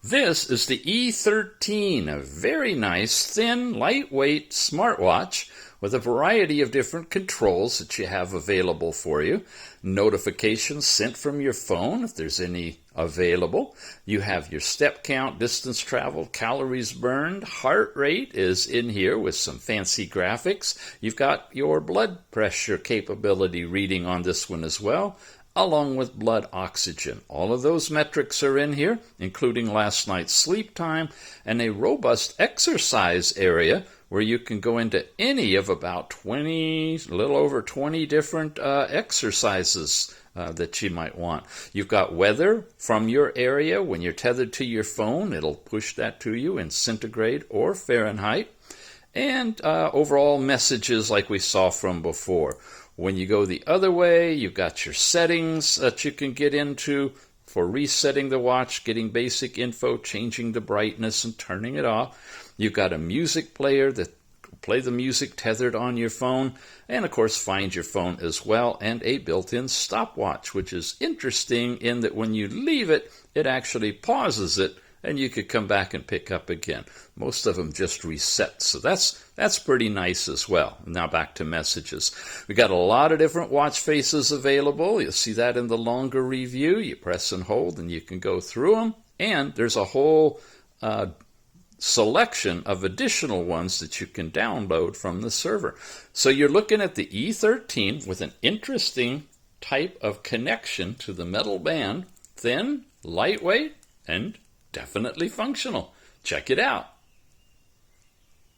This is the E13, a very nice, thin, lightweight smartwatch with a variety of different controls that you have available for you. Notifications sent from your phone, if there's any available. You have your step count, distance traveled, calories burned, heart rate is in here with some fancy graphics. You've got your blood pressure capability reading on this one as well, along with blood oxygen. All of those metrics are in here, including last night's sleep time and a robust exercise area where you can go into any of about 20, a little over 20 different exercises that you might want. You've got weather from your area. When you're tethered to your phone, it'll push that to you in centigrade or Fahrenheit. And overall messages like we saw from before. When you go the other way, you've got your settings that you can get into for resetting the watch, getting basic info, changing the brightness and turning it off. You've got a music player that will play the music tethered on your phone, and of course find your phone as well, and a built-in stopwatch, which is interesting in that when you leave it, it actually pauses it and you could come back and pick up again. Most of them just reset, so that's pretty nice as well. Now back to messages. We got a lot of different watch faces available. You'll see that in the longer review. You press and hold and you can go through them, and there's a whole selection of additional ones that you can download from the server. So you're looking at the E13 with an interesting type of connection to the metal band, thin, lightweight, and definitely functional. Check it out.